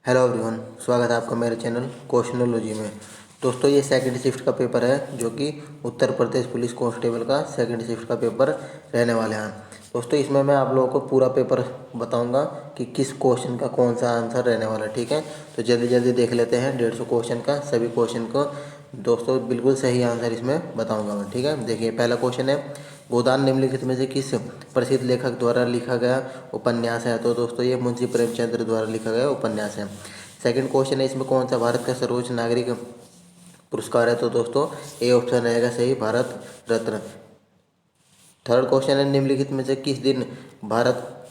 Hello everyone, स्वागत है आपका मेरे चैनल क्वेश्चनोलॉजी में। दोस्तों, ये सेकंड शिफ्ट का पेपर है जो कि उत्तर प्रदेश पुलिस कांस्टेबल का सेकंड शिफ्ट का पेपर रहने वाले हैं। दोस्तों, इसमें मैं आप लोगों को पूरा पेपर बताऊंगा कि किस क्वेश्चन का कौन सा आंसर रहने वाला है। ठीक है, तो जल्दी जल्दी देख लेते हैं 150 क्वेश्चन का, सभी क्वेश्चन को दोस्तों बिल्कुल सही आंसर इसमें बताऊँगा मैं। ठीक है, देखिए पहला क्वेश्चन है, गोदान निम्नलिखित में से किस प्रसिद्ध लेखक द्वारा लिखा गया उपन्यास है? तो दोस्तों ये मुंशी प्रेमचंद्र द्वारा लिखा गया उपन्यास है। सेकंड क्वेश्चन है, इसमें कौन सा भारत का सर्वोच्च नागरिक पुरस्कार है? तो दोस्तों ए ऑप्शन रहेगा सही, भारत रत्न। थर्ड क्वेश्चन है, निम्नलिखित में से किस दिन भारत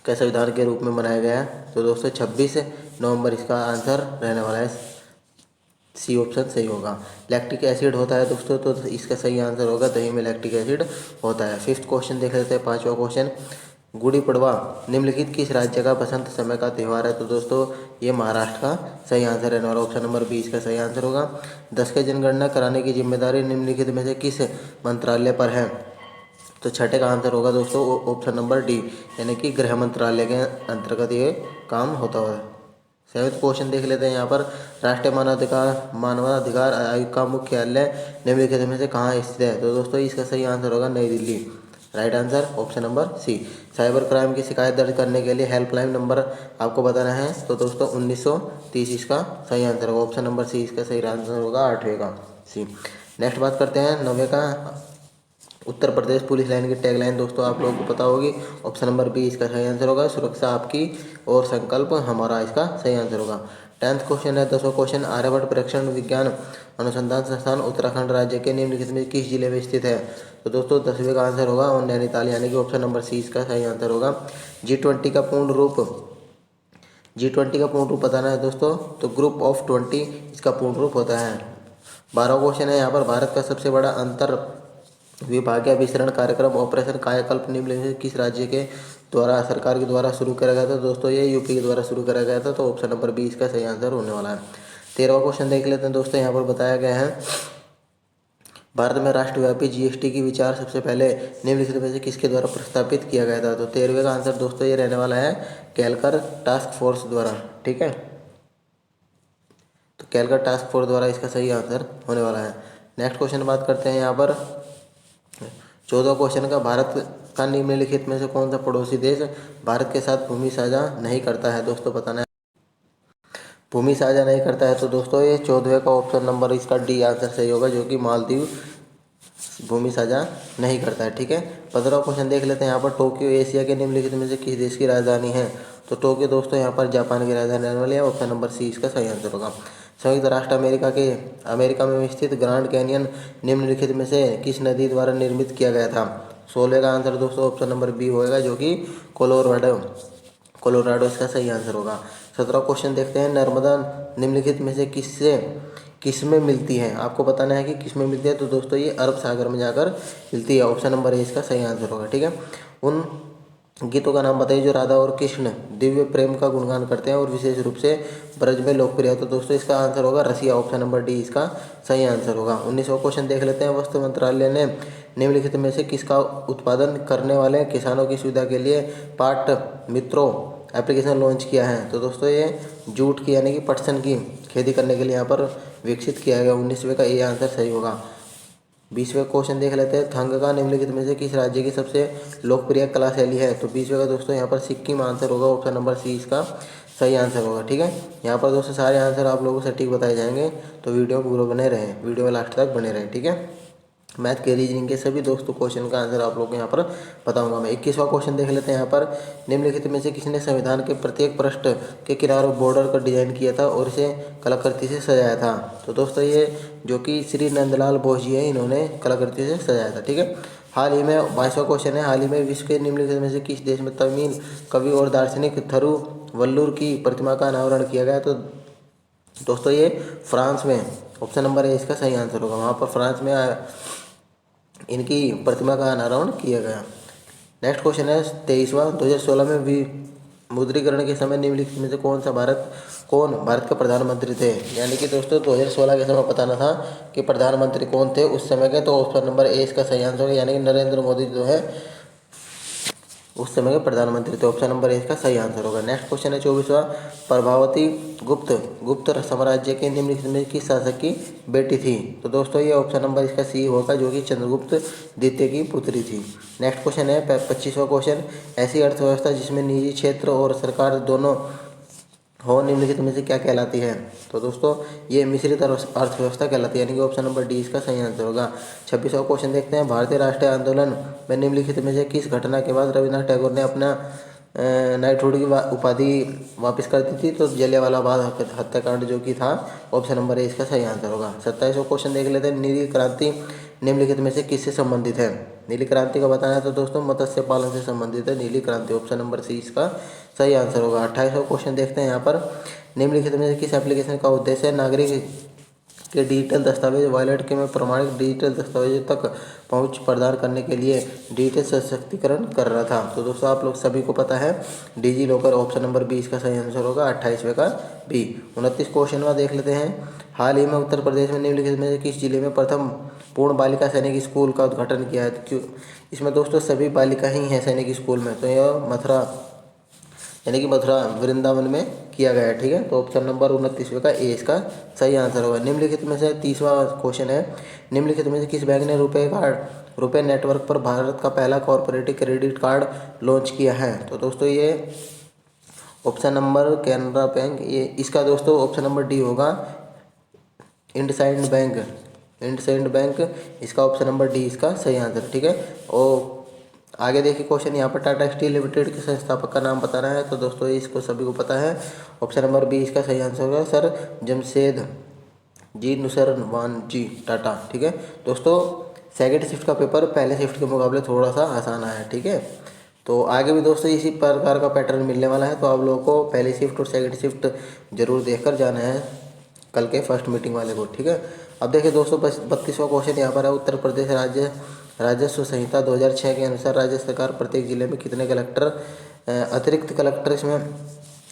का संविधान के रूप में मनाया गया है? तो दोस्तों 26 नवंबर इसका आंसर रहने वाला है, सी ऑप्शन सही होगा। लैक्टिक एसिड होता है दोस्तों, तो इसका सही आंसर होगा दही में लैक्टिक एसिड होता है। फिफ्थ क्वेश्चन देख लेते हैं, पांचवा क्वेश्चन, गुड़ी पड़वा निम्नलिखित किस राज्य का बसंत समय का त्यौहार है? तो दोस्तों ये महाराष्ट्र का सही आंसर रहने वाला, ऑप्शन नंबर 20 का सही आंसर होगा। 10 की जनगणना कराने की जिम्मेदारी निम्नलिखित में से किस मंत्रालय पर है? तो छठे का आंसर होगा दोस्तों ऑप्शन नंबर डी, यानी कि गृह मंत्रालय के अंतर्गत ये काम होता है। सेवेंथ क्वेश्चन देख लेते हैं यहाँ पर, राष्ट्रीय मानवाधिकार आयोग का मुख्यालय निम्नलिखित में से कहाँ स्थित है? तो दोस्तों इसका सही आंसर होगा New Delhi, right answer option number C. Cyber crime की शिकायत दर्ज करने के लिए हेल्पलाइन नंबर आपको बताना है, तो दोस्तों 1930 इसका सही आंसर होगा, ऑप्शन नंबर सी इसका सही आंसर होगा, आठवें का सी। नेक्स्ट बात करते हैं नौवे का, उत्तर प्रदेश पुलिस लाइन की टैगलाइन दोस्तों आप लोगों को पता होगी, ऑप्शन नंबर बी इसका सही आंसर होगा, सुरक्षा आपकी और संकल्प हमारा इसका सही आंसर होगा। 10th क्वेश्चन है, 10वां क्वेश्चन, आर्यभट्ट प्रेक्षण विज्ञान अनुसंधान संस्थान उत्तराखंड राज्य के निम्नलिखित में किस जिले में स्थित है? तो दोस्तों 10वें का आंसर होगा और नैनीताल, यानी कि ऑप्शन नंबर सी इसका सही आंसर होगा। G20 का पूर्ण रूप, G20 का पूर्ण रूप बताना है दोस्तों, तो ग्रुप ऑफ 20 इसका पूर्ण रूप होता है। 12वां क्वेश्चन है यहाँ पर, भारत का सबसे बड़ा अंतर विभागीय विस्तरण कार्यक्रम ऑपरेशन कायाकल्प निम्नलिखित में किस राज्य के द्वारा सरकार के द्वारा शुरू करा गया था? दोस्तों ये यूपी के द्वारा शुरू करा गया था, तो ऑप्शन नंबर 20 का सही आंसर होने वाला है। 13वां क्वेश्चन देख लेते हैं दोस्तों, यहाँ पर बताया गया है, भारत में राष्ट्रव्यापी जीएसटी की विचार सबसे पहले निम्नलिखित में से किसके द्वारा प्रस्तावित किया गया था? तो 13वें का आंसर दोस्तों ये रहने वाला है कैलकर टास्क फोर्स द्वारा। ठीक है, तो कैलकर टास्क फोर्स द्वारा इसका सही आंसर होने वाला है। नेक्स्ट क्वेश्चन बात करते हैं यहाँ पर, 14वां क्वेश्चन का, भारत का निम्नलिखित में से कौन सा पड़ोसी देश भारत के साथ भूमि साझा नहीं करता है? दोस्तों बताना है, भूमि साझा नहीं करता है, तो दोस्तों ये 14वें का ऑप्शन नंबर इसका डी आंसर सही होगा, जो कि मालदीव भूमि साझा नहीं करता है। ठीक है, 15वां क्वेश्चन देख लेते हैं यहाँ पर, टोक्यो एशिया के निम्नलिखित में से किस देश की राजधानी है? तो टोक्यो दोस्तों यहाँ पर जापान की राजधानी रहने वाली है, ऑप्शन नंबर सी इसका सही आंसर होगा। संयुक्त राष्ट्र अमेरिका में स्थित ग्रांड कैनियन निम्नलिखित में से किस नदी द्वारा निर्मित किया गया था? 16 का आंसर दोस्तों ऑप्शन नंबर बी होएगा, जो कि कोलोराडो इसका सही आंसर होगा। 17वां क्वेश्चन देखते हैं, नर्मदा निम्नलिखित में से किसमें मिलती है? आपको बताना है कि किसमें मिलती है, तो दोस्तों ये अरब सागर में जाकर मिलती है, ऑप्शन नंबर ए इसका सही आंसर होगा। ठीक है, उन गीतों का नाम बताइए जो राधा और कृष्ण दिव्य प्रेम का गुणगान करते हैं और विशेष रूप से ब्रज में लोकप्रिय है? तो दोस्तों इसका आंसर होगा रसिया, ऑप्शन नंबर डी इसका सही आंसर होगा। 19वां क्वेश्चन देख लेते हैं, वस्त्र मंत्रालय ने निम्नलिखित में से किसका उत्पादन करने वाले किसानों की सुविधा के लिए पाट मित्रों एप्लीकेशन लॉन्च किया है? तो दोस्तों ये जूट की यानी कि पटसन की खेती करने के लिए यहाँ पर विकसित किया गया, 19वें का ये आंसर सही होगा। 20वें क्वेश्चन देख लेते हैं, थंग का निम्नलिखित में से किस राज्य की सबसे लोकप्रिय कला शैली है? तो 20वें का दोस्तों यहाँ पर सिक्किम आंसर होगा, ऑप्शन नंबर सी इसका सही आंसर होगा। ठीक है, यहाँ पर दोस्तों सारे आंसर आप लोगों को सटीक बताए जाएंगे, तो वीडियो पूरा बने रहें, वीडियो में लास्ट तक बने रहें। ठीक है, मैथ के रीजनिंग के सभी दोस्तों क्वेश्चन का आंसर आप लोग को यहाँ पर बताऊंगा मैं। 21वां क्वेश्चन देख लेते हैं यहाँ पर, निम्नलिखित में से किसने संविधान के प्रत्येक पृष्ठ के किनारों बॉर्डर का डिजाइन किया था और इसे कलाकृति से सजाया था? तो दोस्तों ये जो कि श्री नंदलाल बोस जी है, इन्होंने कलाकृति से सजाया था। ठीक है, हाल ही में 22वां क्वेश्चन है, हाल ही में विश्व के निम्नलिखित में से किस देश में तमिल कवि और दार्शनिक थरुवल्लुर की प्रतिमा का अनावरण किया गया? तो दोस्तों ये फ्रांस में, ऑप्शन नंबर ए इसका सही आंसर होगा, वहाँ पर फ्रांस में इनकी प्रतिमा का अनावरण किया गया। नेक्स्ट क्वेश्चन है 23वां, 2016 में विमुद्रीकरण के समय निम्नलिखित में से कौन भारत के प्रधानमंत्री थे? यानी कि दोस्तों 2016 के समय बताना था कि प्रधानमंत्री कौन थे उस समय के, तो ऑप्शन नंबर ए इसका सही आंसर होगा, यानी कि नरेंद्र मोदी जो है उस समय के प्रधानमंत्री थे। ऑप्शन नंबर ए इसका सही आंसर होगा। नेक्स्ट क्वेश्चन है 24वां, प्रभावती गुप्त साम्राज्य के निम्नलिखित में किस शासक की बेटी थी? तो दोस्तों ये ऑप्शन नंबर इसका सी होगा, जो कि चंद्रगुप्त द्वितीय की पुत्री थी। नेक्स्ट क्वेश्चन है 25वां क्वेश्चन, ऐसी अर्थव्यवस्था जिसमें निजी क्षेत्र और सरकार दोनों हो निम्नलिखित में से क्या कहलाती है? तो दोस्तों ये मिश्रित अर्थव्यवस्था कहलाती है, यानी कि ऑप्शन नंबर डी इसका सही आंसर होगा। 26वां क्वेश्चन देखते हैं, भारतीय राष्ट्रीय आंदोलन में निम्नलिखित में से किस घटना के बाद रविन्द्रनाथ टैगोर ने अपना नाइटहुड की उपाधि वापस कर दी थी? तो जलियांवाला बाग हत्याकांड जो कि था, ऑप्शन नंबर ए इसका सही आंसर होगा। 27वां क्वेश्चन देख लेते हैं, नीली क्रांति निम्नलिखित में से किससे संबंधित है? नीली क्रांति का बताना है तो दोस्तों मत्स्य पालन से संबंधित है नीली क्रांति, ऑप्शन नंबर सी इसका सही आंसर होगा। 28वां क्वेश्चन देखते हैं यहाँ पर, निम्नलिखित में से किस एप्लीकेशन का उद्देश्य नागरिक के डिजिटल दस्तावेज वॉलेट के में प्रमाणित डिजिटल दस्तावेजों तक पहुंच प्रदान करने के लिए डिजिटल सशक्तिकरण कर रहा था? तो दोस्तों आप लोग सभी को पता है digi locker, option number B इसका सही आंसर होगा, 28वें का बी। 29 क्वेश्चन में देख लेते हैं, हाल ही में उत्तर प्रदेश में निम्नलिखित में से किस जिले में प्रथम पूर्ण बालिका सैनिक स्कूल का उद्घाटन किया है? क्यों इसमें दोस्तों सभी बालिका ही हैं सैनिक स्कूल में, तो यह मथुरा यानी कि मथुरा वृंदावन में किया गया है। ठीक है, तो ऑप्शन नंबर 29वें का ए इसका सही आंसर होगा। निम्नलिखित में से 30वां क्वेश्चन है, निम्नलिखित में से किस बैंक ने रुपए नेटवर्क पर भारत का पहला कॉर्पोरेटिव क्रेडिट कार्ड लॉन्च किया है? तो दोस्तों ये ऑप्शन नंबर कैनरा बैंक, ये इसका दोस्तों ऑप्शन नंबर डी होगा, इंडसइंड बैंक इसका ऑप्शन नंबर डी इसका सही आंसर। ठीक है, और आगे देखिए क्वेश्चन यहाँ पर, टाटा स्टील लिमिटेड के संस्थापक का नाम बताना है। तो दोस्तों इसको सभी को पता है, ऑप्शन नंबर बी इसका सही आंसर होगा, सर जमशेद जी नुसरवान जी टाटा। ठीक है दोस्तों, सेकंड शिफ्ट का पेपर पहले शिफ्ट के मुकाबले थोड़ा सा आसान आया है। ठीक है, तो आगे भी दोस्तों इसी प्रकार का पैटर्न मिलने वाला है, तो आप लोगों को पहली शिफ्ट और सेकंड शिफ्ट जरूर देखकर जाना है कल के फर्स्ट मीटिंग वाले को। ठीक है, अब देखिए दोस्तों 32वां क्वेश्चन यहाँ पर है, उत्तर प्रदेश राजस्व संहिता 2006 के अनुसार राज्य सरकार प्रत्येक जिले में कितने कलेक्टर अतिरिक्त कलेक्टर इसमें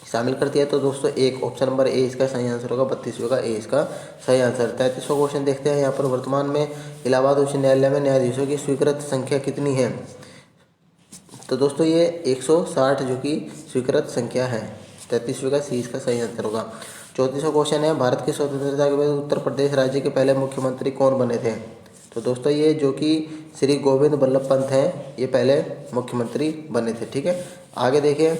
शामिल करती है? तो दोस्तों एक, ऑप्शन नंबर ए इसका सही आंसर होगा, 32वें का ए इसका सही आंसर। 33वां क्वेश्चन देखते हैं यहाँ पर, वर्तमान में इलाहाबाद उच्च न्यायालय में न्यायाधीशों की स्वीकृत संख्या कितनी है? तो दोस्तों ये 160 जो कि स्वीकृत संख्या है, 33वें का सी इसका सही आंसर होगा। 34वां क्वेश्चन है, भारत की स्वतंत्रता के बाद उत्तर प्रदेश राज्य के पहले मुख्यमंत्री कौन बने थे? तो दोस्तों ये जो कि श्री गोविंद बल्लभ पंत हैं, ये पहले मुख्यमंत्री बने थे। ठीक है, आगे देखिए,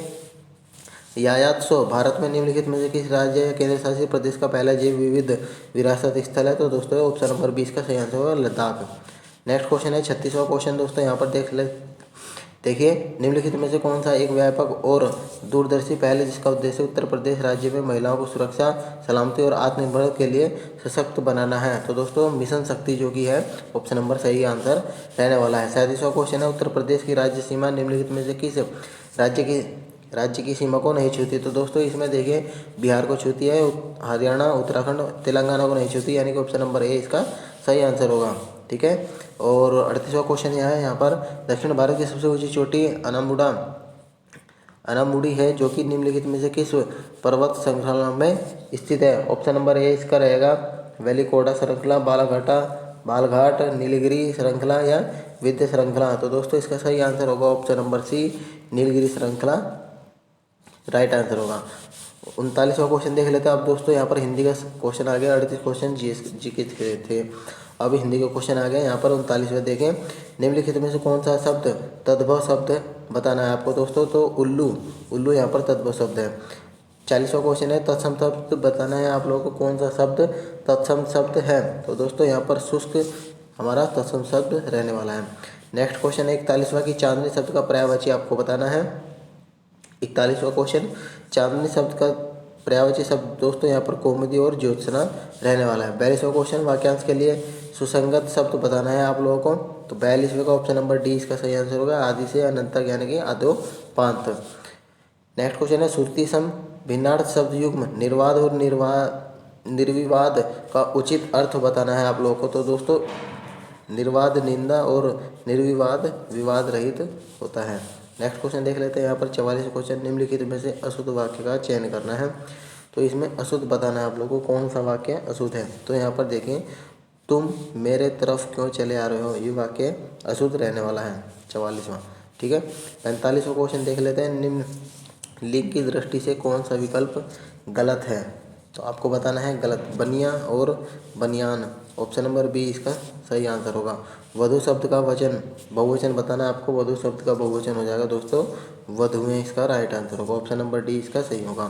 यायात्सो भारत में निम्नलिखित में से किस राज्य या केंद्र शासित प्रदेश का पहला जैव विविध विरासत स्थल है? तो दोस्तों ऑप्शन नंबर 20 का सही आंसर होगा, लद्दाख। नेक्स्ट क्वेश्चन है 36वां क्वेश्चन दोस्तों, यहाँ पर देखिए निम्नलिखित में से कौन सा एक व्यापक और दूरदर्शी पहल है जिसका उद्देश्य उत्तर प्रदेश राज्य में महिलाओं को सुरक्षा, सलामती और आत्मनिर्भर के लिए सशक्त बनाना है? तो दोस्तों मिशन शक्ति जो कि है, ऑप्शन नंबर सही आंसर रहने वाला है। 37वां क्वेश्चन है, उत्तर प्रदेश की राज्य सीमा निम्नलिखित में से किस राज्य की सीमा को नहीं छूती? तो दोस्तों इसमें देखिए बिहार को छूती है, हरियाणा, उत्तराखंड, तेलंगाना को नहीं छूती, यानी कि ऑप्शन नंबर ए इसका सही आंसर होगा। ठीक है, और 38वां क्वेश्चन यह है, यहाँ पर दक्षिण भारत की सबसे ऊंची चोटी अनामुडी है जो कि निम्नलिखित में से किस पर्वत श्रृंखला में स्थित है? ऑप्शन नंबर ए इसका रहेगा, वेलिकोडा श्रृंखला, बालघाट, नीलगिरी श्रृंखला या विंध्य श्रृंखला? तो दोस्तों इसका सही आंसर होगा ऑप्शन नंबर सी, नीलगिरी श्रृंखला राइट आंसर होगा। 39वां क्वेश्चन देख लेते हैं अब दोस्तों, यहाँ पर हिंदी का क्वेश्चन आ गया, 38 क्वेश्चन जीके थे, अब हिंदी का क्वेश्चन आ गया। यहाँ पर 39वें देखें, निम्नलिखित में से कौन सा शब्द तद्भव शब्द बताना है आपको दोस्तों? तो उल्लू यहाँ पर तद्भव शब्द है। 40वां क्वेश्चन है, तत्सम शब्द बताना है आप लोगों को, कौन सा शब्द तत्सम शब्द है? तो दोस्तों यहाँ पर शुष्क हमारा तत्सम शब्द रहने वाला है। नेक्स्ट क्वेश्चन है 41वां की चांदनी शब्द का पर्यायवाची आपको बताना है। 41वां क्वेश्चन, चांदनी शब्द का पर्यायवाची शब्द दोस्तों यहाँ पर कौमुदी और ज्योत्सना रहने वाला है। 42वां क्वेश्चन, वाक्यांश के लिए सुसंगत शब्द बताना है आप लोगों को, तो 42वें का ऑप्शन नंबर डी इसका सही आंसर होगा, आदि से अनंत यानी कि आद्योपांत। नेक्स्ट क्वेश्चन है, श्रुति सम भिन्नार्थ शब्द युग्म निर्वाद और निर्विवाद का उचित अर्थ बताना है आप लोगों को। तो दोस्तों निर्वाद निंदा और निर्विवाद विवाद रहित होता है। नेक्स्ट क्वेश्चन देख लेते हैं यहाँ पर 44 क्वेश्चन, निम्नलिखित में से अशुद्ध वाक्य का चयन करना है। तो इसमें अशुद्ध बताना है आप लोगों को, कौन सा वाक्य अशुद्ध है? तो यहाँ पर देखें, तुम मेरे तरफ क्यों चले आ रहे हो, ये वाक्य अशुद्ध रहने वाला है 44वां। ठीक है। 45वां क्वेश्चन देख लेते हैं। निम्न लिंग की दृष्टि से कौन सा विकल्प गलत है? तो आपको बताना है गलत बनिया और बनियान। ऑप्शन नंबर बी इसका सही आंसर होगा। वधु शब्द का वचन बहुवचन बताना है आपको। वधु शब्द का बहुवचन हो जाएगा दोस्तों वधुएं, इसका राइट आंसर होगा। ऑप्शन नंबर डी इसका सही होगा।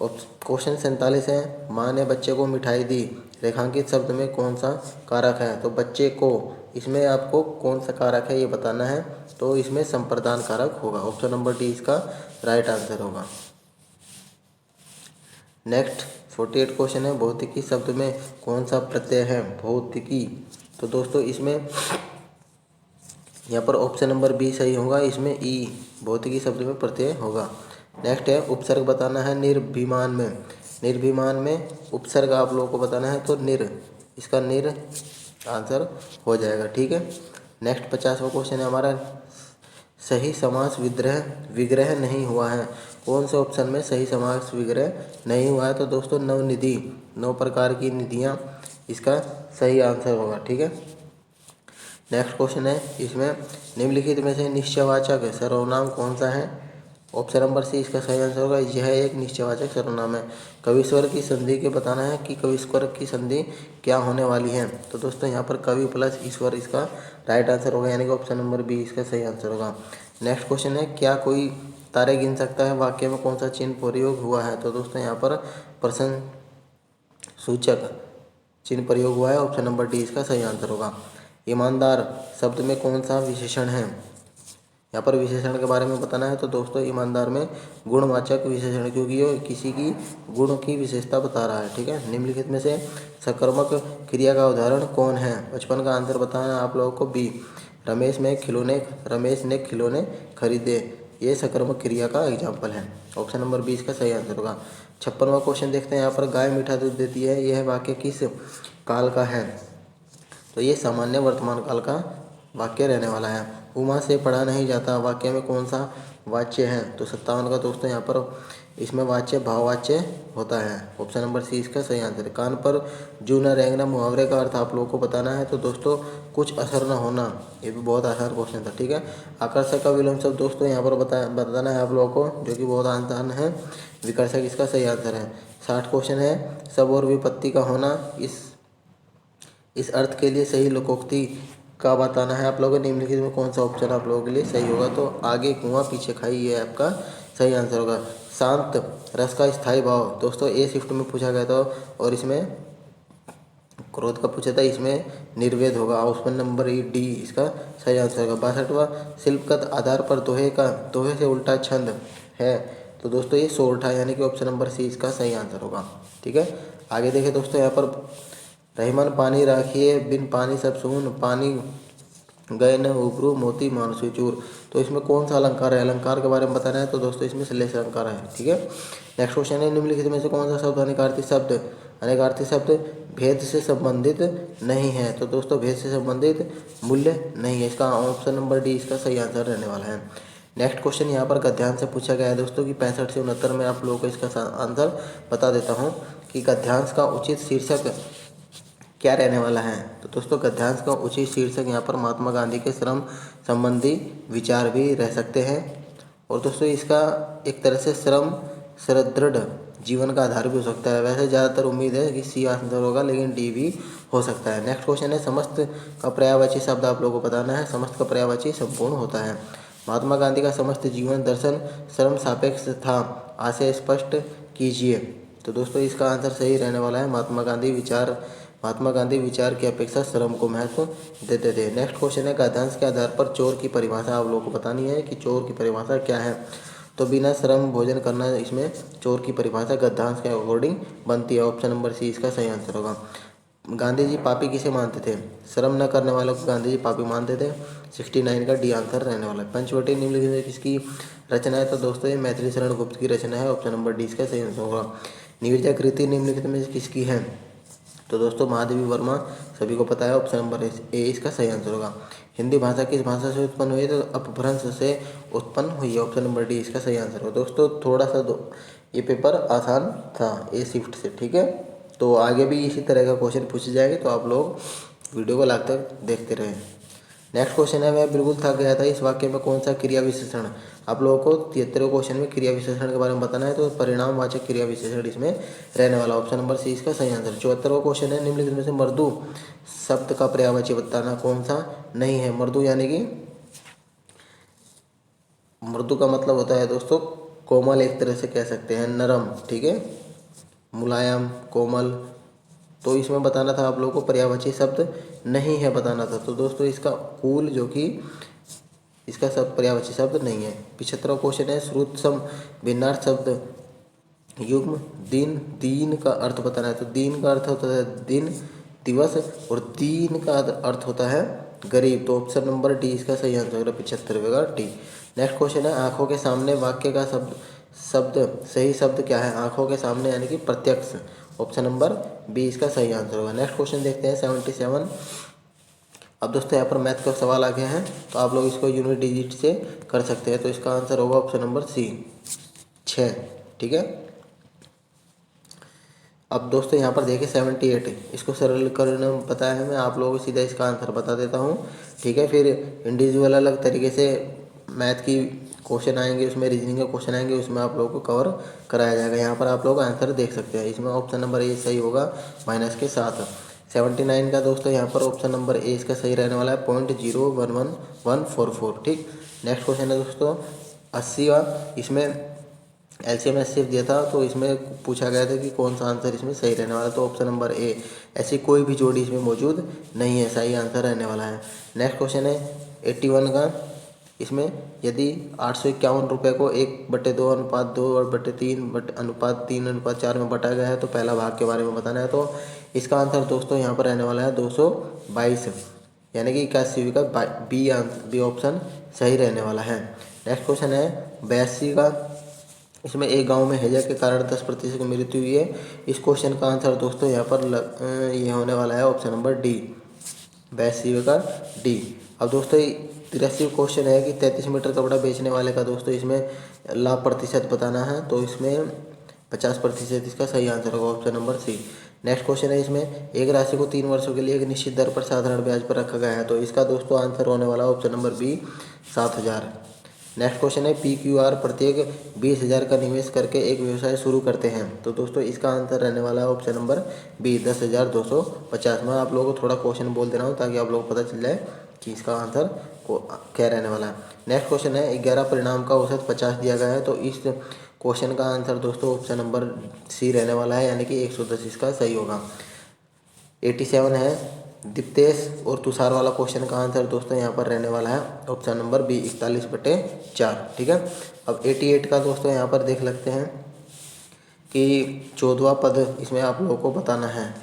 क्वेश्चन 47 है। माँ ने बच्चे को मिठाई दी, रेखांकित शब्द में कौन सा कारक है? तो बच्चे को, इसमें आपको कौन सा कारक है ये बताना है। तो इसमें संप्रदान कारक होगा। ऑप्शन नंबर डी इसका राइट आंसर होगा। नेक्स्ट 48 क्वेश्चन है। भौतिकी शब्द में कौन सा प्रत्यय है? भौतिकी, तो दोस्तों इसमें यहाँ पर ऑप्शन नंबर बी सही होगा। इसमें ई भौतिकी शब्द में प्रत्यय होगा। नेक्स्ट है उपसर्ग बताना है निर्भिमान में। निर्भिमान में उपसर्ग आप लोगों को बताना है, तो इसका आंसर हो जाएगा, ठीक है। नेक्स्ट 50वां क्वेश्चन है हमारा। सही समास विग्रह नहीं हुआ है। कौन से ऑप्शन में सही समास विग्रह नहीं हुआ है? तो दोस्तों नवनिधि, 9 प्रकार की निधियाँ, इसका सही आंसर होगा, ठीक है। नेक्स्ट क्वेश्चन है। इसमें निम्नलिखित में से निश्चयवाचक सर्वनाम कौन सा है? ऑप्शन नंबर सी इसका सही आंसर होगा। यह एक निश्चयवाचक सर्वनाम है। कविश्वर की संधि के बताना है कि कविश्वर की संधि क्या होने वाली है। तो दोस्तों यहाँ पर कवि प्लस ईश्वर इसका राइट आंसर होगा, यानी कि ऑप्शन नंबर बी इसका सही आंसर होगा। नेक्स्ट क्वेश्चन है। क्या कोई तारे गिन सकता है? वाक्य में कौन सा चिन्ह प्रयोग हुआ है? तो दोस्तों यहाँ पर प्रश्न सूचक चिन्ह प्रयोग हुआ है। ऑप्शन नंबर डी इसका सही आंसर होगा। ईमानदार शब्द में कौन सा विशेषण है? यहाँ पर विशेषण के बारे में बताना है। तो दोस्तों ईमानदार में गुणवाचक विशेषण, क्योंकि ये किसी की गुण की विशेषता बता रहा है, ठीक है। निम्नलिखित में से सकर्मक क्रिया का उदाहरण कौन है? 55 का आंसर बताना है आप लोगों को। बी रमेश ने खिलौने खरीदे, ये सकर्मक क्रिया का एग्जाम्पल है। ऑप्शन नंबर बी इसका सही आंसर होगा। 56वां क्वेश्चन देखते हैं। यहाँ पर गाय मीठा दूध देती है, यह वाक्य किस काल का है? तो ये सामान्य वर्तमान काल का वाक्य रहने वाला है। उमा से पढ़ा नहीं जाता, वाक्य में कौन सा वाच्य है? तो 57 का दोस्तों यहाँ पर इसमें वाच्य भाववाच्य होता है। ऑप्शन नंबर सी इसका सही आंसर है। कान पर जू न रेंगना मुहावरे का अर्थ आप लोगों को बताना है। तो दोस्तों कुछ असर न होना, ये भी बहुत आसान क्वेश्चन था, ठीक है। आकर्षक का विलोम शब्द दोस्तों यहाँ पर बताना है आप लोगों को, जो कि बहुत आसान है। विकर्षक इसका सही आंसर है। 60 क्वेश्चन है। सब और विपत्ति का होना, इस अर्थ के लिए सही लोकोक्ति का बताना है आप लोगों को। निम्नलिखित में कौन सा ऑप्शन आप लोगों के लिए सही होगा? तो आगे कुआं पीछे खाई, ये आपका सही आंसर होगा। शांत रस का स्थायी भाव दोस्तों ए शिफ्ट में पूछा गया था, और इसमें क्रोध का पूछा था, इसमें निर्वेद होगा। ऑप्शन नंबर डी इसका सही आंसर होगा। 62वां शिल्पगत आधार पर दोहे से उल्टा छंद है। तो दोस्तों ये सोरठा, यानी कि ऑप्शन नंबर सी इसका सही आंसर होगा, ठीक है। आगे देखिए दोस्तों, यहाँ पर रहीमन पानी राखिए बिन पानी सब सून, पानी गए न उबरू मोती मानसू चूर। तो इसमें कौन सा अलंकार है? अलंकार के बारे में बताना है। तो दोस्तों इसमें श्लेष अलंकार है, ठीक है। नेक्स्ट क्वेश्चन है। निम्नलिखित में से कौन सा शब्द अनेकार्थी शब्द भेद से संबंधित नहीं है? तो दोस्तों भेद से संबंधित मूल्य नहीं है, इसका ऑप्शन नंबर डी इसका सही आंसर रहने वाला है। नेक्स्ट क्वेश्चन यहाँ पर गद्यांश से पूछा गया है दोस्तों कि 65 से 69 में आप लोगों को इसका आंसर बता देता हूँ कि गद्यांश का उचित शीर्षक क्या रहने वाला है। तो दोस्तों गद्यांश का उचित शीर्षक यहाँ पर महात्मा गांधी के श्रम संबंधी विचार भी रह सकते हैं, और दोस्तों इसका एक तरह से श्रम सुदृढ़ जीवन का आधार भी हो सकता है। वैसे ज़्यादातर उम्मीद है कि सी आंसर होगा, लेकिन डी भी हो सकता है। नेक्स्ट क्वेश्चन है। समस्त का पर्यायवाची शब्द आप लोगों को बताना है। समस्त का पर्यायवाची संपूर्ण होता है। महात्मा गांधी का समस्त जीवन दर्शन श्रम सापेक्ष था, आशय स्पष्ट कीजिए। तो दोस्तों इसका आंसर सही रहने वाला है। महात्मा गांधी विचार की अपेक्षा श्रम को महत्व देते थे। नेक्स्ट क्वेश्चन है। गद्यांश के आधार पर चोर की परिभाषा आप लोगों को बतानी है कि चोर की परिभाषा क्या है। तो बिना श्रम भोजन करना, इसमें चोर की परिभाषा गद्यांश के अकॉर्डिंग बनती है। ऑप्शन नंबर सी इसका सही आंसर होगा। गांधी जी पापी किसे मानते थे? श्रम न करने वालों को गांधी जी पापी मानते थे। 69 का डी आंसर रहने वाला है। पंचवटी निम्नलिखित में किसकी रचना है? तो दोस्तों ये मैथिली शरण गुप्त की रचना है। ऑप्शन नंबर डी इसका सही आंसर होगा। नीरजा कृति निम्नलिखित में किसकी है? तो दोस्तों महादेवी वर्मा, सभी को पता है। ऑप्शन नंबर ए इसका सही आंसर होगा। हिंदी भाषा किस भाषा से उत्पन्न हुई? तो अपभ्रंश से उत्पन्न हुई है। ऑप्शन नंबर डी इसका सही आंसर होगा। दोस्तों थोड़ा सा ये पेपर आसान था ए शिफ्ट से, ठीक है। तो आगे भी इसी तरह का क्वेश्चन पूछे जाएंगे, तो आप लोग वीडियो को लास्ट तक देखते रहें। नेक्स्ट क्वेश्चन है, वह बिल्कुल थक गया था, इस वाक्य में कौन सा क्रिया विशेषण। आप लोगों को 73वें क्वेश्चन में क्रिया विशेषण के बारे में बताना है, तो परिणामवाचक क्रिया विशेषण इसमें रहने वाला। ऑप्शन नंबर सी इसका सही आंसर। 74वां क्वेश्चन है, निम्नलिखित में से मृदु शब्द का पर्यायवाची बताना कौन सा नहीं है। मृदु यानी कि मृदु का मतलब होता है दोस्तों कोमल, एक तरह से कह सकते हैं नरम, ठीक है, मुलायम, कोमल। तो इसमें बताना था आप लोगों को पर्यायवाची शब्द नहीं है बताना था। तो दोस्तों इसका कूल जो कि इसका शब्द पर्यायवाची शब्द नहीं है। 75वां क्वेश्चन है, श्रुत सम भिन्नार्थ शब्द युग्म दिन। दीन का अर्थ बताना है, तो दीन का अर्थ होता है दिन, दिवस, और दीन का अर्थ होता है गरीब। तो ऑप्शन नंबर डी इसका सही आंसर होगा 75वें का डी। नेक्स्ट क्वेश्चन है, आंखों के सामने वाक्य का शब्द सही शब्द क्या है। आंखों के सामने यानी कि प्रत्यक्ष। ऑप्शन नंबर बी इसका सही आंसर होगा। नेक्स्ट क्वेश्चन देखते हैं 77। अब दोस्तों यहाँ पर मैथ का सवाल आ गया है, तो आप लोग इसको यूनिट डिजिट से कर सकते हैं। तो इसका आंसर होगा ऑप्शन नंबर सी 6, ठीक है। अब दोस्तों यहाँ पर देखिए 78, इसको सरल करना पता है, मैं आप लोगों को सीधा इसका आंसर बता देता हूँ, ठीक है। फिर इंडिविजुअल अलग तरीके से मैथ की क्वेश्चन आएंगे, उसमें रीजनिंग के क्वेश्चन आएंगे, उसमें आप लोगों को कवर कराया जाएगा। यहाँ पर आप लोग आंसर देख सकते हैं, इसमें ऑप्शन नंबर ए सही होगा माइनस के साथ। 79 का दोस्तों यहाँ पर ऑप्शन नंबर ए इसका सही रहने वाला है 0.011144, ठीक। नेक्स्ट क्वेश्चन है दोस्तों 80वां, इसमें एलसीएम एचसीएफ दिया था, तो इसमें पूछा गया था कि कौन सा आंसर इसमें सही रहने वाला है। तो ऑप्शन नंबर ए, ऐसी कोई भी जोड़ी इसमें मौजूद नहीं है, सही आंसर रहने वाला है। नेक्स्ट क्वेश्चन है 81 का, इसमें यदि 851 रुपये को 1/2 अनुपात 2/3 अनुपात 3 अनुपात 4 में बटा गया है, तो पहला भाग के बारे में बताना है। तो इसका आंसर दोस्तों यहाँ पर रहने वाला है 222, यानी कि 81 का बी ऑप्शन सही रहने वाला है। नेक्स्ट क्वेश्चन है 82 का, इसमें एक गांव में हैजा के कारण 10% की मृत्यु हुई है। इस क्वेश्चन का आंसर दोस्तों यहाँ पर ये होने वाला है ऑप्शन नंबर डी 82 का डी। अब दोस्तों 83 क्वेश्चन है कि 33 मीटर कपड़ा बेचने वाले का दोस्तों इसमें लाभ प्रतिशत बताना है, तो इसमें 50% इसका सही आंसर होगा option number C. Next question है, इसमें एक राशि को 3 वर्षों के लिए एक निश्चित दर पर साधारण ब्याज पर रखा गया है, तो इसका दोस्तों आंसर होने वाला option number B 7000। Next question है PQR प्रत्येक 20,000 का निवेश करके एक व्यवसाय शुरू करते हैं, तो दोस्तों इसका आंसर रहने वाला है ऑप्शन नंबर बी 10,250। मैं आप लोगों को थोड़ा क्वेश्चन बोल दे रहा हूँ ताकि आप लोगों को पता चल जाए कि इसका आंसर को क्या रहने वाला है। नेक्स्ट क्वेश्चन है 11 परिणाम का औसत 50 दिया गया है, तो इस क्वेश्चन का आंसर दोस्तों ऑप्शन नंबर सी रहने वाला है, यानी कि 110 इसका सही होगा। 87 है दीप्तेश और तुषार वाला क्वेश्चन का आंसर दोस्तों यहाँ पर रहने वाला है ऑप्शन नंबर बी 41/4, ठीक है। अब 88 का दोस्तों यहाँ पर देख लेते हैं कि 14वां पद इसमें आप लोगों को बताना है।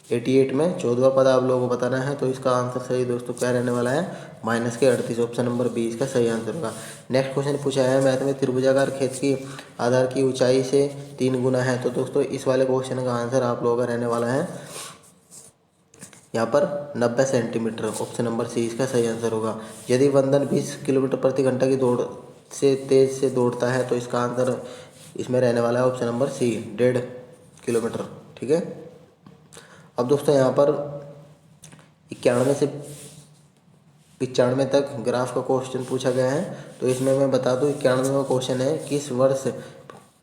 88 में 14वां पद आप लोगों को बताना है, तो इसका आंसर सही दोस्तों क्या रहने वाला है -38, ऑप्शन नंबर बी इसका सही आंसर होगा। नेक्स्ट क्वेश्चन पूछा है मैथ में त्रिभुजाकार खेत की आधार की ऊंचाई से 3 गुना है, तो दोस्तों इस वाले क्वेश्चन का आंसर आप लोगों का रहने वाला है यहाँ पर 90 सेंटीमीटर, ऑप्शन नंबर सी इसका सही आंसर होगा। यदि वंदन 20 किलोमीटर प्रति घंटा की दौड़ से तेज से दौड़ता है, तो इसका आंसर इसमें रहने वाला है ऑप्शन नंबर सी 1.5 किलोमीटर, ठीक है। अब दोस्तों यहाँ पर 91 से 95 तक ग्राफ का क्वेश्चन पूछा गया है, तो इसमें मैं बता दूँ 91वां क्वेश्चन है किस वर्ष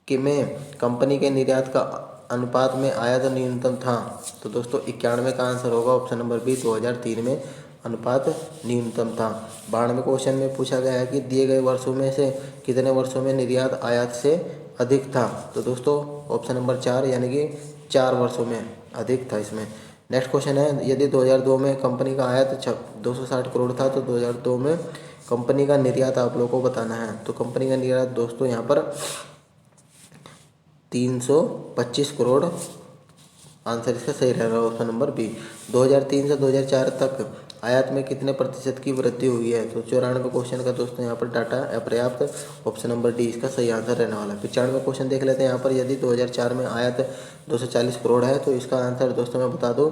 के में कंपनी के निर्यात का अनुपात में आयात न्यूनतम था, तो दोस्तों 91 का आंसर होगा ऑप्शन नंबर बी 2003 में अनुपात न्यूनतम था। 92 क्वेश्चन में पूछा गया है कि दिए गए वर्षों में से कितने वर्षों में निर्यात आयात से अधिक था, तो दोस्तों ऑप्शन नंबर 4 यानी कि 4 वर्षों में अधिक था इसमें। नेक्स्ट क्वेश्चन है यदि 2002 में कंपनी का आयात 260 करोड़ था, तो 2002 में कंपनी का निर्यात आप लोगों को बताना है, तो कंपनी का निर्यात दोस्तों यहाँ पर 325 करोड़ आंसर इसका सही रह रहा है ऑप्शन नंबर बी। 2003 से 2004 तक आयात में कितने प्रतिशत की वृद्धि हुई है, तो 94 क्वेश्चन का दोस्तों यहाँ पर डाटा अपर्याप्त, ऑप्शन नंबर डी इसका सही आंसर रहने वाला है। 95 क्वेश्चन देख लेते हैं यहाँ पर यदि 2004 में आयात 240 करोड़ है, तो इसका आंसर दोस्तों मैं बता दूँ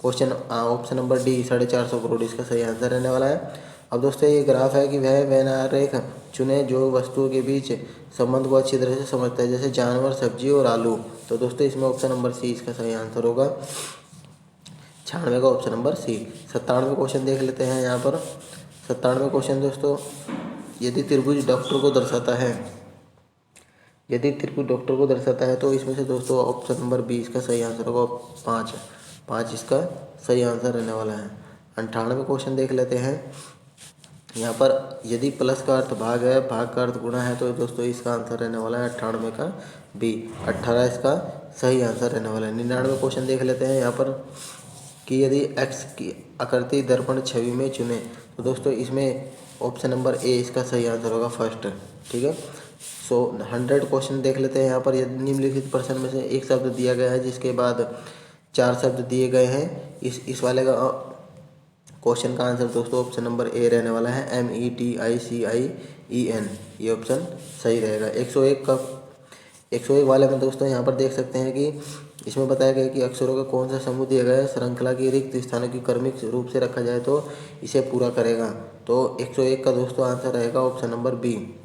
question option number D 450 crore इसका सही आंसर रहने वाला है। अब दोस्तों ये ग्राफ है कि वह व्यनारेख चुने जो वस्तुओं के बीच संबंध को अच्छी तरह से समझता है, जैसे जानवर, सब्जी और आलू, तो दोस्तों इसमें ऑप्शन नंबर सी इसका सही आंसर होगा। 96 का ऑप्शन नंबर सी। 97 क्वेश्चन देख लेते हैं यहाँ पर। 97 क्वेश्चन दोस्तों, यदि त्रिभुज डॉक्टर को दर्शाता है, यदि त्रिभुज डॉक्टर को दर्शाता है तो इसमें से दोस्तों ऑप्शन नंबर बी इसका सही आंसर होगा। 5 5 इसका सही आंसर रहने वाला है। 98 क्वेश्चन देख लेते हैं यहाँ पर। यदि प्लस का अर्थ भाग है, भाग का अर्थ गुणा है, तो दोस्तों इसका आंसर रहने वाला है 98 का बी। 18 इसका सही आंसर रहने वाला है। 99 क्वेश्चन देख लेते हैं यहाँ पर कि यदि एक्स की आकृति दर्पण छवि में चुने, तो दोस्तों इसमें ऑप्शन नंबर ए इसका सही आंसर होगा फर्स्ट। ठीक है। 100 क्वेश्चन देख लेते हैं यहाँ पर। यदि निम्नलिखित प्रश्न में से एक शब्द दिया गया है जिसके बाद 4 शब्द दिए गए हैं, इस वाले का क्वेश्चन का आंसर दोस्तों ऑप्शन नंबर ए रहने वाला है, METICIEN। ये ऑप्शन सही रहेगा। 101 वाले में दोस्तों यहाँ पर देख सकते हैं कि इसमें बताया गया कि अक्षरों का कौन सा समूह दिया गया है, श्रृंखला की रिक्त स्थानों की क्रमिक रूप से रखा जाए तो इसे पूरा करेगा। तो 101 का दोस्तों आंसर रहेगा option number B,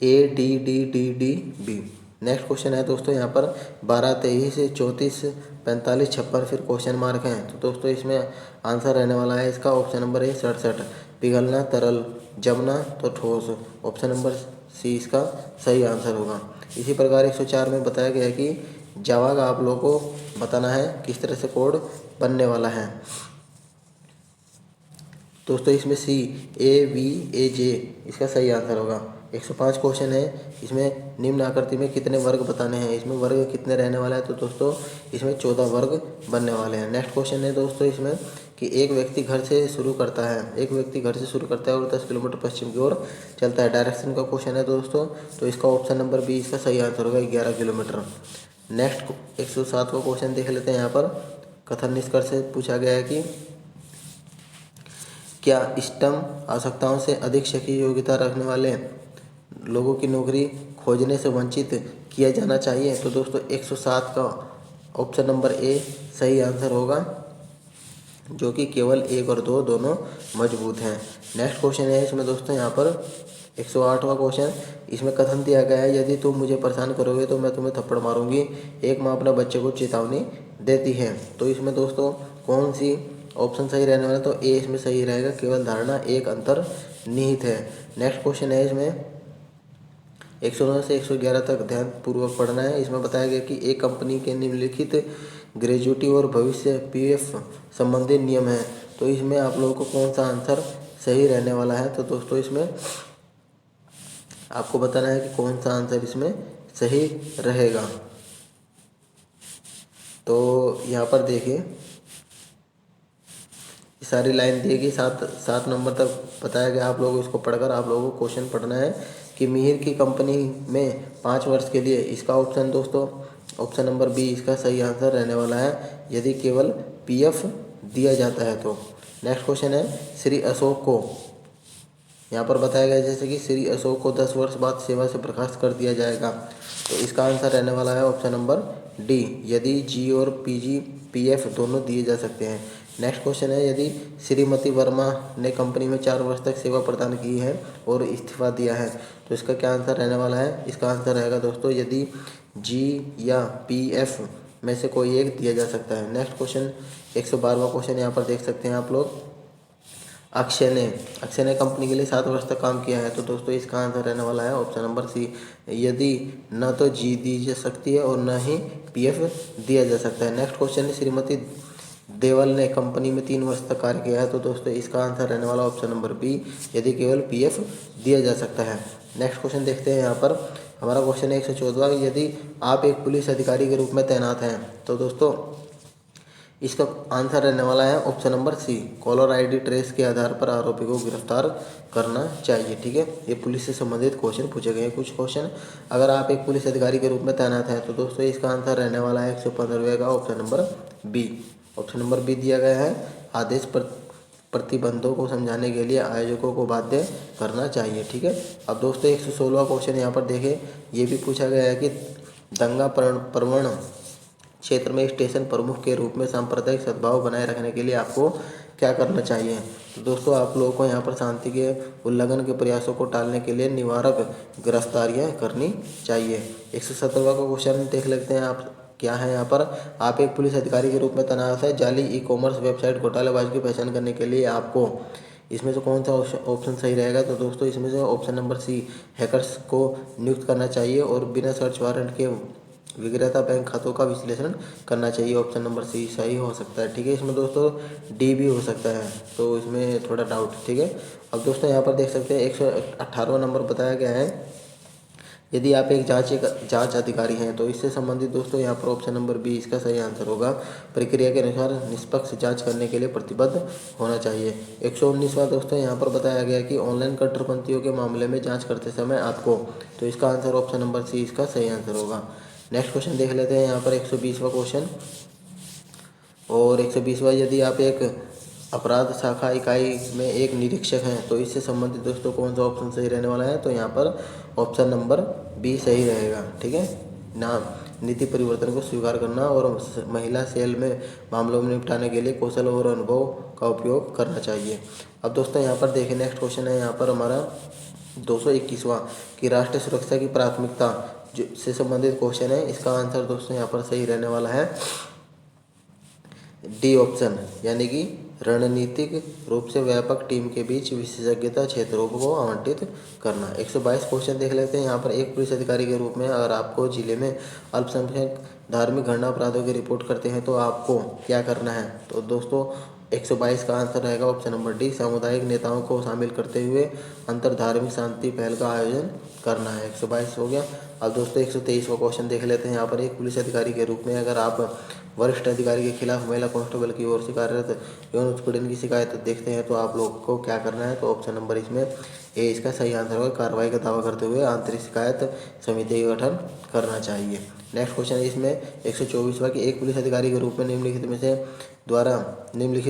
ADDDDB। Next question है दोस्तों यहाँ पर 12, 23, 34, 45, 56 फिर क्वेश्चन मार्क हैं। तो दोस्तों इसमें आंसर रहने वाला है इसका ऑप्शन नंबर ए 67। पिघलना, तरल, जमना तो ठोस। ऑप्शन नंबर सी इसका सही आंसर होगा। इसी प्रकार 104 में बताया गया है कि जवाब आप लोगों को बताना है किस तरह से कोड बनने वाला है। दोस्तों इसमें CAVAJ इसका सही आंसर होगा। 105 क्वेश्चन है। इसमें निम्न आकृति में कितने वर्ग बताने हैं, इसमें वर्ग कितने रहने वाला है, तो दोस्तों इसमें 14 वर्ग बनने वाले हैं। नेक्स्ट क्वेश्चन है दोस्तों इसमें कि एक व्यक्ति घर से शुरू करता है, और 10 किलोमीटर पश्चिम की ओर चलता है। डायरेक्शन का क्वेश्चन है दोस्तों, तो इसका ऑप्शन नंबर बी इसका सही आंसर होगा, 11 किलोमीटर। नेक्स्ट 107 का क्वेश्चन देख लेते हैं यहाँ पर। कथन निष्कर्ष से पूछा गया है कि क्या स्टेम आवश्यकताओं से अधिक शैक्षिक योग्यता रखने वाले लोगों की नौकरी खोजने से वंचित किया जाना चाहिए, तो दोस्तों 107 का ऑप्शन नंबर ए सही आंसर होगा, जो कि केवल 1 और 2 दोनों मजबूत हैं। नेक्स्ट क्वेश्चन है इसमें दोस्तों यहाँ पर 108वां क्वेश्चन। इसमें कथन दिया गया है, यदि तुम मुझे परेशान करोगे तो मैं तुम्हें थप्पड़ मारूंगी। एक माँ अपने बच्चे को चेतावनी देती है। तो इसमें दोस्तों कौन सी ऑप्शन सही रहने वाला है, तो ए इसमें सही रहेगा, केवल धारणा एक अंतर निहित है। नेक्स्ट क्वेश्चन है इसमें 109 से 111 तक ध्यानपूर्वक पढ़ना है। इसमें बताया गया कि एक कंपनी के निम्नलिखित ग्रेजुएटी और भविष्य PF संबंधी नियम है। तो इसमें आप लोगों को कौन सा आंसर सही रहने वाला है, तो दोस्तों इसमें आपको बताना है कि कौन सा आंसर इसमें सही रहेगा। तो यहाँ पर देखिए सारी लाइन दी गई, 7 नंबर तक बताया गया। आप लोगों को इसको पढ़कर आप लोगों को क्वेश्चन पढ़ना है कि मिहिर की कंपनी में 5 वर्ष के लिए, इसका ऑप्शन दोस्तों ऑप्शन नंबर बी इसका सही आंसर रहने वाला है, यदि केवल PF दिया जाता है तो। नेक्स्ट क्वेश्चन है श्री अशोक को, यहाँ पर बताया गया जैसे कि श्री अशोक को 10 वर्ष बाद सेवा से बर्खास्त कर दिया जाएगा। तो इसका आंसर रहने वाला है ऑप्शन नंबर डी, यदि G और PG PF दोनों दिए जा सकते हैं। नेक्स्ट क्वेश्चन है यदि श्रीमती वर्मा ने कंपनी में 4 वर्ष तक सेवा प्रदान की है और इस्तीफा दिया है, तो इसका क्या आंसर रहने वाला है, इसका आंसर रहेगा दोस्तों यदि G या PF में से कोई एक दिया जा सकता है। नेक्स्ट क्वेश्चन 112वां क्वेश्चन यहाँ पर देख सकते हैं आप लोग। अक्षय ने कंपनी के लिए 7 वर्ष तक काम किया है, तो दोस्तों इसका आंसर रहने वाला है ऑप्शन नंबर सी, यदि न तो G दी जा सकती है और न ही PF दिया जा सकता है। नेक्स्ट क्वेश्चन है श्रीमती देवल ने कंपनी में 3 वर्ष तक कार्य किया है, तो दोस्तों इसका आंसर रहने वाला ऑप्शन नंबर बी, यदि केवल PF दिया जा सकता है। नेक्स्ट क्वेश्चन देखते हैं यहाँ पर। हमारा क्वेश्चन है 114, यदि आप एक पुलिस अधिकारी के रूप में तैनात हैं, तो दोस्तों इसका आंसर रहने वाला है option number C, caller ID trace के आधार पर आरोपी को गिरफ्तार करना चाहिए। ठीक है, ये पुलिस से संबंधित क्वेश्चन पूछे गए हैं कुछ क्वेश्चन। अगर आप एक पुलिस अधिकारी के रूप में तैनात हैं, तो दोस्तों इसका आंसर रहने वाला है 115वें का option number B. Option number B दिया गया है, आदेश प्रतिबंधों को समझाने के लिए आयोजकों को बाध्य करना चाहिए। ठीक है। अब दोस्तों 116वां क्वेश्चन यहाँ पर देखें, ये भी पूछा गया है कि दंगा प्रवण क्षेत्र में स्टेशन प्रमुख के रूप में सांप्रदायिक सद्भाव बनाए रखने के लिए आपको क्या करना चाहिए। तो दोस्तों आप लोगों को यहाँ पर शांति के उल्लंघन के प्रयासों को टालने के लिए निवारक गिरफ्तारियाँ करनी चाहिए। 117वां का क्वेश्चन देख लेते हैं आप क्या है यहाँ पर, आप एक पुलिस अधिकारी के रूप में तैनात है। जाली ई कॉमर्स वेबसाइट घोटालेबाज की पहचान करने के लिए आपको इसमें से कौन सा ऑप्शन सही रहेगा। तो दोस्तों इसमें से ऑप्शन नंबर सी, हैकर्स को नियुक्त करना चाहिए और बिना सर्च वारंट के विक्रेता बैंक खातों का विश्लेषण करना चाहिए। ऑप्शन नंबर सी सही हो सकता है। ठीक है, इसमें दोस्तों डी भी हो सकता है, तो इसमें थोड़ा डाउट। ठीक है, अब दोस्तों यहाँ पर देख सकते हैं 118वां नंबर बताया गया है, यदि आप एक जांच अधिकारी हैं तो इससे संबंधित दोस्तों यहाँ पर ऑप्शन नंबर बी इसका सही आंसर होगा। प्रक्रिया के अनुसार निष्पक्ष जांच करने के लिए प्रतिबद्ध होना चाहिए। 119वां दोस्तों यहाँ पर बताया गया कि ऑनलाइन कट्टरपंथियों के मामले में जांच करते समय आपको, तो इसका आंसर ऑप्शन नंबर सी इसका सही आंसर होगा। नेक्स्ट क्वेश्चन देख लेते हैं यहाँ पर 120वां क्वेश्चन। और 120वां, यदि आप एक अपराध शाखा इकाई में एक निरीक्षक हैं तो इससे संबंधित दोस्तों कौन सा ऑप्शन सही रहने वाला है। तो यहाँ पर ऑप्शन नंबर बी सही रहेगा। ठीक है, नाम नीति परिवर्तन को स्वीकार करना और महिला सेल में मामलों में निपटाने के लिए कौशल और अनुभव का उपयोग करना चाहिए। अब दोस्तों यहाँ पर देखिए नेक्स्ट क्वेश्चन है यहाँ पर हमारा 221वां कि राष्ट्रीय सुरक्षा की प्राथमिकता जो से संबंधित क्वेश्चन है। इसका आंसर दोस्तों यहाँ पर सही रहने वाला है डी ऑप्शन, यानी कि रणनीतिक रूप से व्यापक टीम के बीच विशेषज्ञता क्षेत्रों को आवंटित करना। 122 क्वेश्चन देख लेते हैं यहाँ पर। एक पुलिस अधिकारी के रूप में अगर आपको जिले में अल्पसंख्यक धार्मिक घटना अपराधों की रिपोर्ट करते हैं तो आपको क्या करना है। तो दोस्तों 122 का आंसर रहेगा ऑप्शन नंबर डी, सामुदायिक नेताओं को शामिल करते हुए अंतर धार्मिक शांति पहल का आयोजन करना है। 122 हो गया। अब दोस्तों 123वां क्वेश्चन देख लेते हैं यहाँ पर। एक पुलिस अधिकारी के रूप में अगर आप वरिष्ठ अधिकारी के खिलाफ महिला कांस्टेबल की ओर से कार्यरत यौन उत्पीड़न की शिकायत देखते हैं तो आप लोग को क्या करना है। तो ऑप्शन नंबर इसमें ए इसका सही आंसर होगा, कार्रवाई का दावा करते हुए आंतरिक शिकायत समिति का गठन करना चाहिए। नेक्स्ट क्वेश्चन है इसमें 124वां कि एक पुलिस अधिकारी के रूप में निम्नलिखित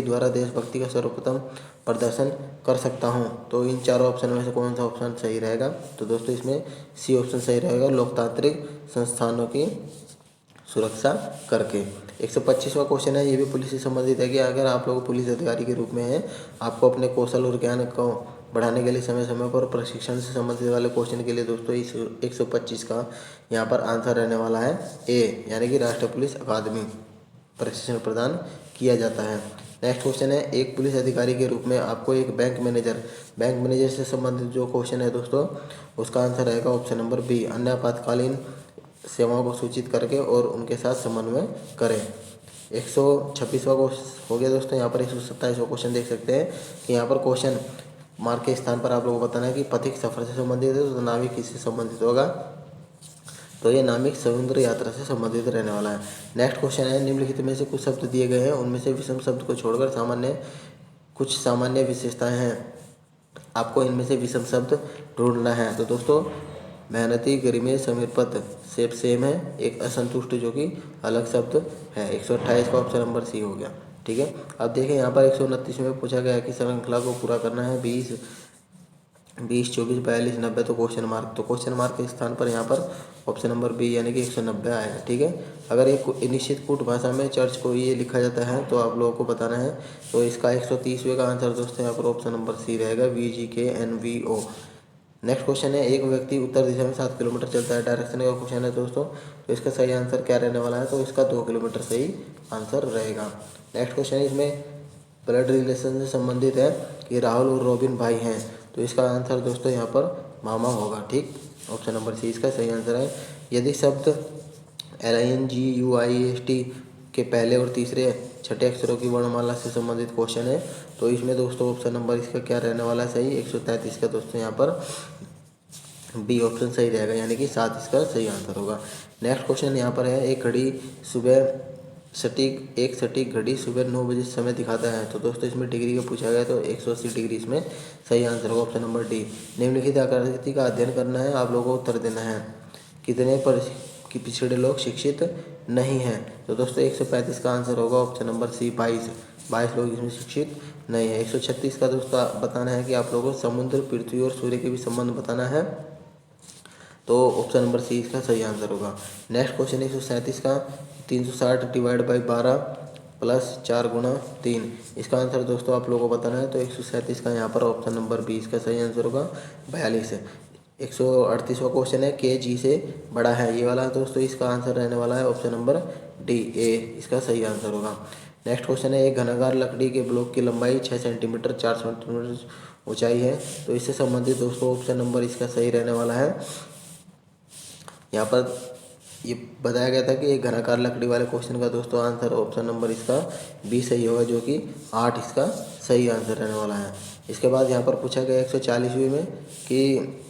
द्वारा देशभक्ति का सर्वप्रथम प्रदर्शन कर सकता हूं। तो इन चारों ऑप्शन में से कौन सा ऑप्शन सही रहेगा। तो दोस्तों इसमें सी ऑप्शन सही रहेगा, लोकतांत्रिक संस्थानों की सुरक्षा करके। 125वां क्वेश्चन है, ये भी पुलिस से संबंधित है कि अगर आप लोग पुलिस अधिकारी के रूप में हैं, आपको अपने कौशल और ज्ञान को बढ़ाने के लिए समय समय पर प्रशिक्षण से संबंधित वाले क्वेश्चन के लिए दोस्तों इस 125 का यहाँ पर आंसर रहने वाला है ए, यानी कि राष्ट्रीय पुलिस अकादमी प्रशिक्षण प्रदान किया जाता है। नेक्स्ट क्वेश्चन है, एक पुलिस अधिकारी के रूप में आपको एक बैंक मैनेजर से संबंधित जो क्वेश्चन है दोस्तों उसका आंसर रहेगा ऑप्शन नंबर बी, अन्य आपातकालीन सेवाओं को सूचित करके और उनके साथ समन्वय करें। 126वां हो गया दोस्तों। यहाँ पर 127वां क्वेश्चन देख सकते हैं कि यहाँ पर क्वेश्चन मार्क के स्थान पर आप लोगों को बताना है कि पथिक सफर से संबंधित है तो नाविक किससे संबंधित होगा। तो ये नाविक समुद्र यात्रा से संबंधित रहने वाला है। नेक्स्ट क्वेश्चन है, निम्नलिखित में से कुछ शब्द दिए गए हैं उनमें से विषम शब्द को छोड़कर कुछ सामान्य विशेषताएं हैं, आपको इनमें से विषम शब्द ढूंढना है। तो दोस्तों मेहनती, गरिमे, समर्पित सेब सेम है, एक असंतुष्ट जो कि अलग शब्द है। 128 का ऑप्शन नंबर सी हो गया। ठीक है, अब देखें यहाँ पर 129 में पूछा गया कि श्रृंखला को पूरा करना है 20, 24, 42, 90 तो क्वेश्चन मार्क के स्थान पर यहाँ पर ऑप्शन नंबर बी यानी कि 190 आएगा। ठीक है, अगर एक निश्चित कूट भाषा में चर्च को ये लिखा जाता है तो आप लोगों को बताना है। तो इसका 130वें का आंसर दोस्तों यहाँ पर ऑप्शन नंबर सी रहेगा, VGKNVO। नेक्स्ट क्वेश्चन है, एक व्यक्ति उत्तर दिशा में 7 किलोमीटर चलता है, डायरेक्शन का क्वेश्चन है दोस्तों। तो इसका सही आंसर क्या रहने वाला है। तो इसका 2 किलोमीटर सही आंसर रहेगा। नेक्स्ट क्वेश्चन है, इसमें ब्लड रिलेशन से संबंधित है कि राहुल और रोबिन भाई हैं, तो इसका आंसर दोस्तों यहाँ पर मामा होगा। ठीक, ऑप्शन नंबर सी इसका सही आंसर है। यदि शब्द LINGUIST के पहले और तीसरे छठे अक्षरों की वर्णमाला से संबंधित क्वेश्चन है तो इसमें दोस्तों ऑप्शन नंबर इसका क्या रहने वाला है सही, 133 का दोस्तों यहाँ पर बी ऑप्शन सही रहेगा, यानी कि 7 इसका सही आंसर होगा। नेक्स्ट क्वेश्चन यहाँ पर है, एक सटीक घड़ी सुबह 9 बजे समय दिखाता है। तो दोस्तों इसमें डिग्री का पूछा गया तो 180 डिग्री इसमें सही आंसर होगा, ऑप्शन नंबर डी। निम्नलिखित आकृति का अध्ययन करना है, आप लोगों को उत्तर देना है। कितने कि पिछड़े लोग शिक्षित नहीं हैं। तो दोस्तों 135 का आंसर होगा ऑप्शन नंबर सी, 22 लोग इसमें शिक्षित नहीं है। 136 का दोस्तों बताना है कि आप लोगों को समुद्र, पृथ्वी और सूर्य के भी संबंध बताना है। तो ऑप्शन नंबर सी इसका सही आंसर होगा। नेक्स्ट क्वेश्चन 137 का 360 डिवाइड बाई 12 प्लस 4 गुणा 3, इसका आंसर दोस्तों आप लोगों को बताना है। तो 137 का यहाँ पर ऑप्शन नंबर बी इसका सही आंसर होगा, 42 है। 138वां क्वेश्चन है के जी से बड़ा है, ये वाला दोस्तों इसका आंसर रहने वाला है ऑप्शन नंबर डी, ए इसका सही आंसर होगा। नेक्स्ट क्वेश्चन है एक घनाकार लकड़ी के ब्लॉक की लंबाई 6 सेंटीमीटर 4 सेंटीमीटर ऊंचाई है, तो इससे संबंधित दोस्तों ऑप्शन नंबर इसका सही रहने वाला है। यहाँ पर ये बताया गया था कि एक घनाकार लकड़ी वाले क्वेश्चन का दोस्तों आंसर ऑप्शन नंबर इसका बी सही होगा, जो कि 8 इसका सही आंसर रहने वाला है। इसके बाद यहाँ पर पूछा गया 140वीं में कि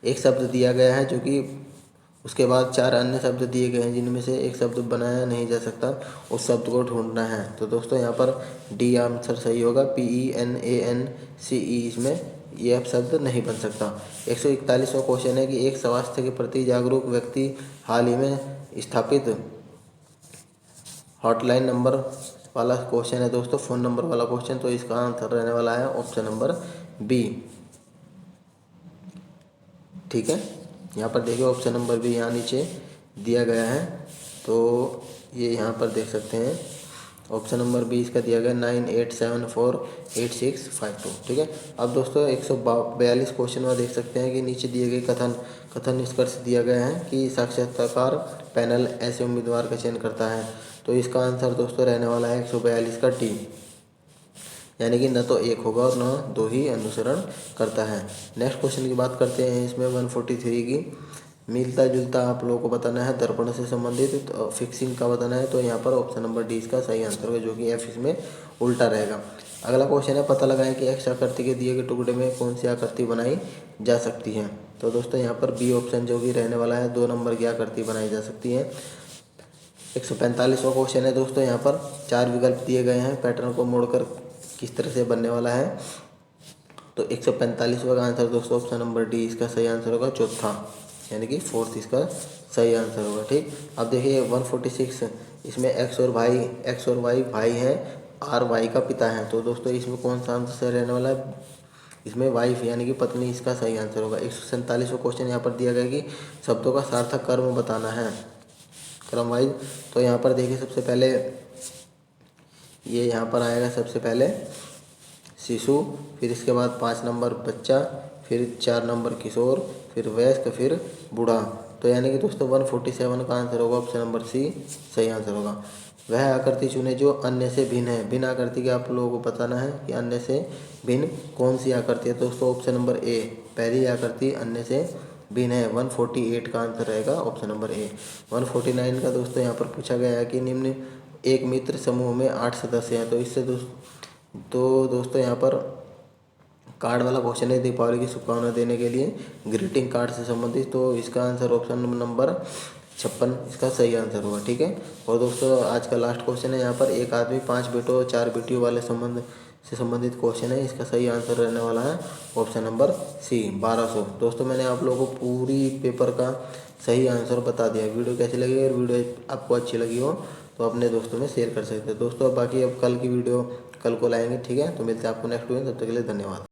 एक शब्द दिया गया है जो कि उसके बाद 4 अन्य शब्द दिए गए हैं जिनमें से एक शब्द बनाया नहीं जा सकता, उस शब्द को ढूंढना है। तो दोस्तों यहाँ पर डी आंसर सही होगा, PENANCE इसमें यह शब्द नहीं बन सकता। 141वां क्वेश्चन है कि एक स्वास्थ्य के प्रति जागरूक व्यक्ति हाल ही में स्थापित हॉटलाइन नंबर वाला क्वेश्चन है दोस्तों, फ़ोन नंबर वाला क्वेश्चन, तो इसका आंसर रहने वाला है ऑप्शन नंबर बी। ठीक है, यहाँ पर देखिए ऑप्शन नंबर बी यहाँ नीचे दिया गया है, तो ये यहाँ पर देख सकते हैं ऑप्शन नंबर बी इसका दिया गया 98748652। ठीक है, अब दोस्तों 142 क्वेश्चन में देख सकते हैं कि नीचे दिए गए कथन निष्कर्ष दिया गया है कि साक्षात्कार पैनल ऐसे उम्मीदवार का चयन करता है, तो इसका आंसर दोस्तों रहने वाला है 142 का डी, यानी कि न तो एक होगा और न दो ही अनुसरण करता है। नेक्स्ट क्वेश्चन की बात करते हैं, इसमें 143 की मिलता जुलता आप लोगों को बताना है, दर्पण से संबंधित तो फिक्सिंग का बताना है, तो यहाँ पर ऑप्शन नंबर डी इसका सही आंसर होगा, जो कि एफ इसमें उल्टा रहेगा। अगला क्वेश्चन है पता लगाएं कि एक्स आकृति के दिए गए टुकड़े में कौन सी आकृति बनाई जा सकती है, तो दोस्तों यहाँ पर बी ऑप्शन जो कि रहने वाला है 2 नंबर की आकृति बनाई जा सकती है। 145वां क्वेश्चन है दोस्तों, यहाँ पर 4 विकल्प दिए गए हैं, पैटर्न को मोड़कर किस तरह से बनने वाला है, तो 145वां का आंसर दोस्तों ऑप्शन नंबर डी इसका सही आंसर होगा, चौथा यानी कि फोर्थ इसका सही आंसर होगा। ठीक, अब देखिए 146, इसमें एक्स और वाई भाई हैं, आर वाई का पिता है, तो दोस्तों इसमें कौन सा आंसर सही रहने वाला है, इसमें वाइफ यानी कि पत्नी इसका सही आंसर होगा। 147वां क्वेश्चन यहाँ पर दिया गया कि शब्दों का सार्थक कर्म बताना है क्रम वाइज, तो यहाँ पर देखिए सबसे पहले ये यहाँ पर आएगा सबसे पहले शिशु, फिर इसके बाद 5 नंबर बच्चा, फिर 4 नंबर किशोर, फिर वयस्क, फिर बूढ़ा, तो यानी कि दोस्तों 147 का आंसर होगा ऑप्शन नंबर सी सही आंसर होगा। वह आकृति चुने जो अन्य से भिन्न है, भिन्न आकृति के आप लोगों को बताना है कि अन्य से भिन्न कौन सी आकृति है, दोस्तों ऑप्शन नंबर ए पहली आकृति अन्य से भिन्न है, 148 का आंसर रहेगा ऑप्शन नंबर ए। 149 का दोस्तों यहाँ पर पूछा गया है कि निम्न एक मित्र समूह में 8 सदस्य हैं, तो इससे दोस्तों यहाँ पर कार्ड वाला क्वेश्चन है दीपावली की शुभकामना देने के लिए ग्रीटिंग कार्ड से संबंधित, तो इसका आंसर ऑप्शन नंबर 56 इसका सही आंसर होगा। ठीक है, और दोस्तों आज का लास्ट क्वेश्चन है यहाँ पर एक आदमी 5 बेटों और 4 बेटियों वाले संबंध से संबंधित क्वेश्चन है, इसका सही आंसर रहने वाला है ऑप्शन नंबर सी 1200। दोस्तों मैंने आप लोगों को पूरी पेपर का सही आंसर बता दिया। वीडियो कैसी लगी, अगर वीडियो आपको अच्छी लगी हो तो अपने दोस्तों में शेयर कर सकते हैं दोस्तों। बाकी अब कल की वीडियो कल को लाएंगे, ठीक है, तो मिलते हैं आपको नेक्स्ट वीडियो, तब तक के लिए धन्यवाद।